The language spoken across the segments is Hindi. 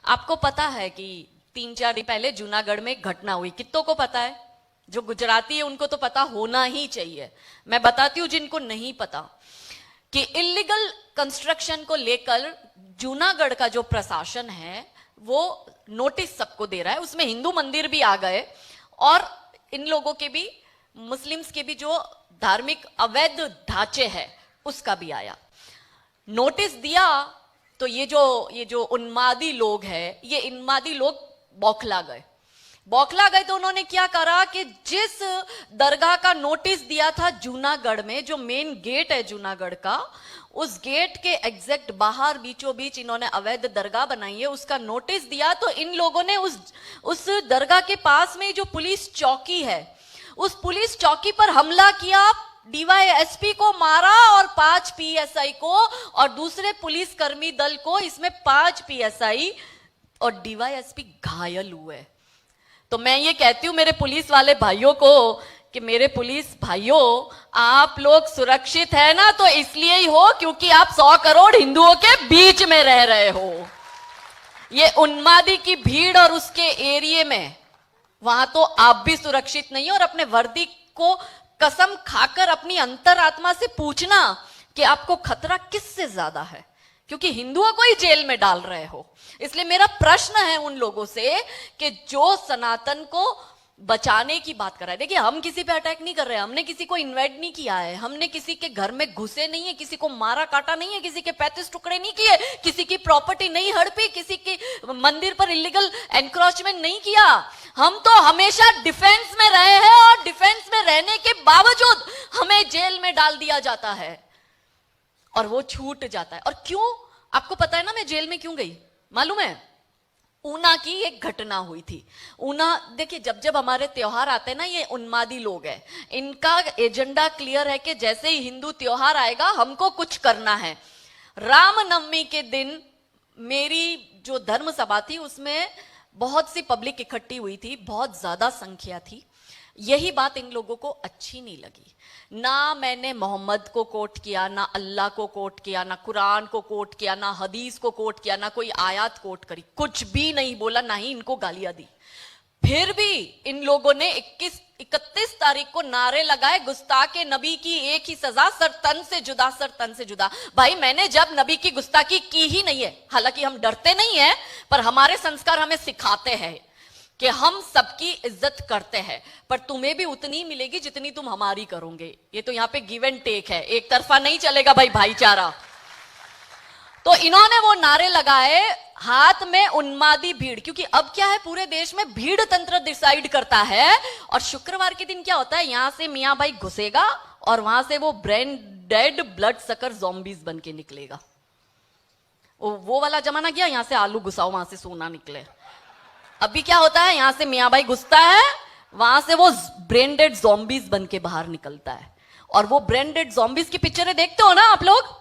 आपको पता है कि 3-4 दिन पहले जूनागढ़ में एक घटना हुई, कितनों को पता है? जो गुजराती है उनको तो पता होना ही चाहिए, मैं बताती हूं जिनको नहीं पता, कि इलीगल कंस्ट्रक्शन को लेकर जूनागढ़ का जो प्रशासन है वो नोटिस सबको दे रहा है। उसमें हिंदू मंदिर भी आ गए और इन लोगों के भी, मुस्लिम्स के भी जो धार्मिक अवैध ढांचे है उसका भी आया। नोटिस दिया तो ये जो उन्मादी लोग हैं, ये उन्मादी लोग बौखला गए तो उन्होंने क्या करा कि जिस दरगाह का नोटिस दिया था जूनागढ़ में, जो मेन गेट है जूनागढ़ का, उस गेट के एग्जैक्ट बाहर बीचों बीच इन्होंने अवैध दरगाह बनाई है, उसका नोटिस दिया। तो इन लोगों ने उस दरगाह के पास में जो पुलिस चौकी है, उस पुलिस चौकी पर हमला किया, डीवाईएसपी को मारा और 5 पीएसआई को और दूसरे पुलिस कर्मी दल को, इसमें 5 पीएसआई और डीवाईएसपी घायल हुए। तो मैं ये कहती हूं मेरे पुलिस वाले भाइयों को कि मेरे पुलिस भाइयों, आप लोग सुरक्षित है ना, तो इसलिए ही हो क्योंकि आप 100 करोड़ हिंदुओं के बीच में रह रहे हो। ये उन्मादी की भीड़ और उसके एरिए में, वहां तो आप भी सुरक्षित नहीं हो। और अपने वर्दी को कसम खाकर अपनी अंतरात्मा से पूछना कि आपको खतरा किससे ज्यादा है, क्योंकि हिंदुओं को ही जेल में डाल रहे हो। इसलिए मेरा प्रश्न है उन लोगों से कि जो सनातन को बचाने की बात कर रहा है, देखिए हम किसी पे अटैक नहीं कर रहे हैं, हमने किसी को इन्वाइट नहीं किया है, हमने किसी के घर में घुसे नहीं है, किसी को मारा काटा नहीं है, किसी के 35 टुकड़े नहीं किए, किसी की प्रॉपर्टी नहीं हड़पी, किसी के मंदिर पर इलीगल एनक्रोचमेंट नहीं किया। हम तो हमेशा डिफेंस में रहे हैं और डिफेंस में रहने के बावजूद हमें जेल में डाल दिया जाता है और वो छूट जाता है। और क्यों? आपको पता है ना मैं जेल में क्यों गई? मालूम है? ऊना की एक घटना हुई थी। ऊना, देखिए जब जब हमारे त्योहार आते हैं ना, ये उन्मादी लोग हैं, इनका एजेंडा क्लियर है कि जैसे ही हिंदू त्योहार आएगा हमको कुछ करना है। रामनवमी के दिन मेरी जो धर्म सभा थी उसमें बहुत सी पब्लिक इकट्ठी हुई थी, बहुत ज्यादा संख्या थी। यही बात इन लोगों को अच्छी नहीं लगी। ना मैंने मोहम्मद को कोट किया, ना अल्लाह को कोट किया, ना कुरान को कोट किया, ना हदीस को कोट किया, ना कोई आयत कोट करी, कुछ भी नहीं बोला, ना ही इनको गालियां दी। फिर भी इन लोगों ने 31 तारीख को नारे लगाए, गुस्ताखे नबी की एक ही सजा, सर तन से जुदा, सर तन से जुदा। भाई मैंने जब नबी की गुस्ताखी की ही नहीं है, हालांकि हम डरते नहीं है, पर हमारे संस्कार हमें सिखाते हैं कि हम सबकी इज्जत करते हैं, पर तुम्हें भी उतनी मिलेगी जितनी तुम हमारी करोगे। ये तो यहाँ पे गिव एंड टेक है, एक तरफा नहीं चलेगा भाई, भाईचारा। तो इन्होंने वो नारे लगाए, हाथ में उन्मादी भीड़, क्योंकि अब क्या है, पूरे देश में भीड़ तंत्र डिसाइड करता है। और शुक्रवार के दिन क्या होता है, यहां से मियां भाई घुसेगा और वहां से वो brain dead blood sucker zombies बन के निकलेगा। वो वाला जमाना गया, यहां से आलू घुसाओ वहां से सोना निकले। अभी क्या होता है, यहां से मियां भाई घुसता है, वहां से वो ब्रेन डेड ज़ॉम्बीज बन के बाहर निकलता है। और वो ब्रेन डेड ज़ॉम्बीज की पिक्चरें देखते हो ना आप लोग,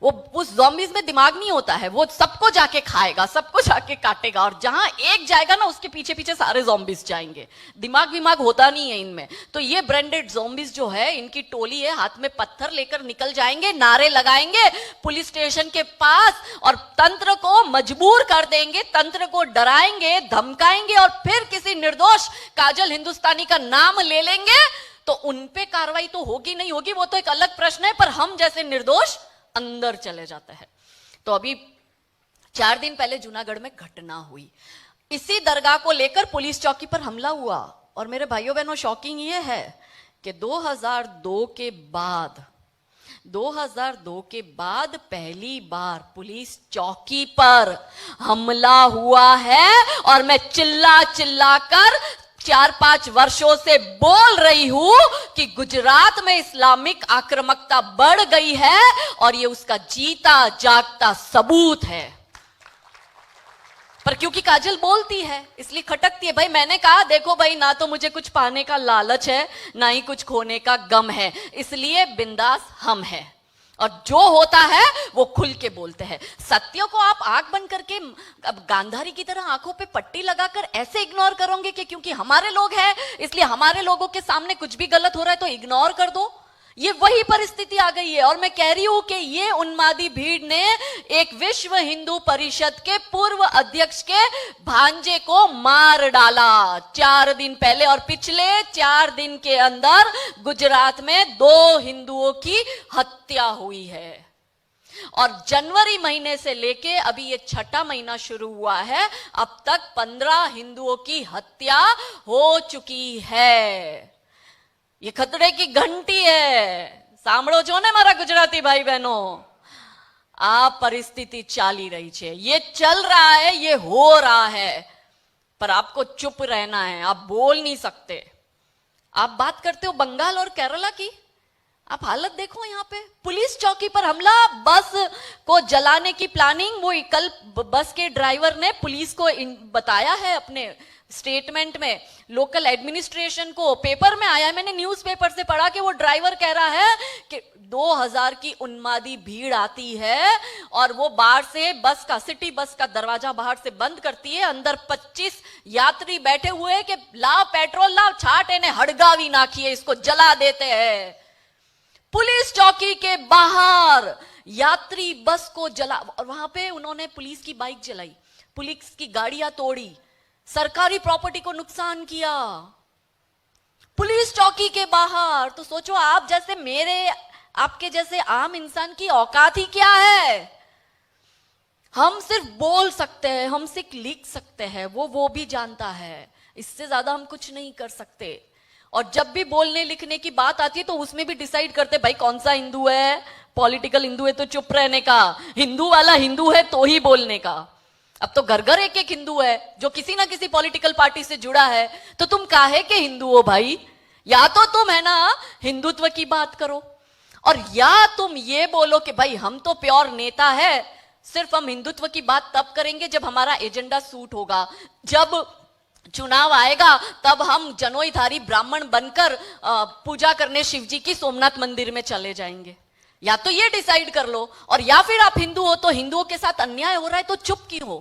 वो उस ज़ॉम्बीज में दिमाग नहीं होता है, वो सबको जाके खाएगा, सबको जाके काटेगा, और जहां एक जाएगा ना उसके पीछे पीछे सारे ज़ॉम्बीज जाएंगे। दिमाग होता नहीं है इनमें। तो ये ब्रेन डेड ज़ॉम्बीज जो है, इनकी टोली है, हाथ में पत्थर लेकर निकल जाएंगे, नारे लगाएंगे पुलिस स्टेशन के पास और तंत्र को मजबूर कर देंगे, तंत्र को डराएंगे, धमकाएंगे, और फिर किसी निर्दोष काजल हिंदुस्तानी का नाम ले लेंगे तो उनपे कार्रवाई तो होगी नहीं होगी, वो तो एक अलग प्रश्न है, पर हम जैसे निर्दोष अंदर चले जाते हैं। तो अभी 4 दिन पहले जूनागढ़ में घटना हुई, इसी दरगाह को लेकर पुलिस चौकी पर हमला हुआ। और मेरे भाइयों बहनों, शॉकिंग ये है कि 2002 के बाद पहली बार पुलिस चौकी पर हमला हुआ है। और मैं चिल्ला कर 4-5 वर्षों से बोल रही हूं कि गुजरात में इस्लामिक आक्रामकता बढ़ गई है और ये उसका जीता जागता सबूत है। पर क्योंकि काजल बोलती है इसलिए खटकती है। भाई मैंने कहा देखो भाई, ना तो मुझे कुछ पाने का लालच है, ना ही कुछ खोने का गम है, इसलिए बिंदास हम हैं और जो होता है वो खुल के बोलते हैं। सत्य को आप आंख बंद करके अब गांधारी की तरह आंखों पे पट्टी लगाकर ऐसे इग्नोर करोगे कि क्योंकि हमारे लोग हैं इसलिए हमारे लोगों के सामने कुछ भी गलत हो रहा है तो इग्नोर कर दो, ये वही परिस्थिति आ गई है। और मैं कह रही हूं कि ये उन्मादी भीड़ ने एक विश्व हिंदू परिषद के पूर्व अध्यक्ष के भांजे को मार डाला 4 दिन पहले, और पिछले 4 दिन के अंदर गुजरात में 2 हिंदुओं की हत्या हुई है। और जनवरी महीने से लेके अभी ये 6ठा महीना शुरू हुआ है, अब तक 15 हिंदुओं की हत्या हो चुकी है। ये खतरे की घंटी है। सांभळो છો ને મારા ગુજરાતી भाई बहनों, आ परिस्थिति चाली रही है, ये चल रहा है, ये हो रहा है, पर आपको चुप रहना है, आप बोल नहीं सकते। आप बात करते हो बंगाल और केरला की, आप हालत देखो यहाँ पे, पुलिस चौकी पर हमला, बस को जलाने की प्लानिंग। वो कल बस के ड्राइवर ने पुलिस को बताया है अपने स्टेटमेंट में, लोकल एडमिनिस्ट्रेशन को, पेपर में आया है, मैंने न्यूज़पेपर से पढ़ा कि वो ड्राइवर कह रहा है कि 2000 की उन्मादी भीड़ आती है और वो बाहर से बस का, सिटी बस का दरवाजा बाहर से बंद करती है, अंदर 25 यात्री बैठे हुए हैं कि लाओ पेट्रोल लाओ, छाट इन्हें हड़गावी नाखिए, इसको जला देते हैं। पुलिस चौकी के बाहर यात्री बस को जला, और वहां पे उन्होंने पुलिस की बाइक जलाई, पुलिस की गाड़ियां तोड़ी, सरकारी प्रॉपर्टी को नुकसान किया पुलिस चौकी के बाहर। तो सोचो, आप जैसे मेरे, आपके जैसे आम इंसान की औकात ही क्या है। हम सिर्फ बोल सकते हैं, हम सिर्फ लिख सकते हैं, वो भी जानता है, इससे ज्यादा हम कुछ नहीं कर सकते। और जब भी बोलने लिखने की बात आती है तो उसमें भी डिसाइड करते भाई कौन सा हिंदू है, पॉलिटिकल हिंदू है तो चुप रहने का, हिंदू वाला हिंदू है तो ही बोलने का। अब तो घर घर एक एक हिंदू है जो किसी ना किसी पॉलिटिकल पार्टी से जुड़ा है, तो तुम काहे के हिंदू हो भाई? या तो तुम है ना हिंदुत्व की बात करो, और या तुम ये बोलो कि भाई हम तो प्योर नेता है, सिर्फ हम हिंदुत्व की बात तब करेंगे जब हमारा एजेंडा सूट होगा, जब चुनाव आएगा तब हम जनोईधारी ब्राह्मण बनकर पूजा करने शिव जी की सोमनाथ मंदिर में चले जाएंगे। या तो ये डिसाइड कर लो, और या फिर आप हिंदू हो तो हिंदुओं के साथ अन्याय हो रहा है तो चुप क्यों हो?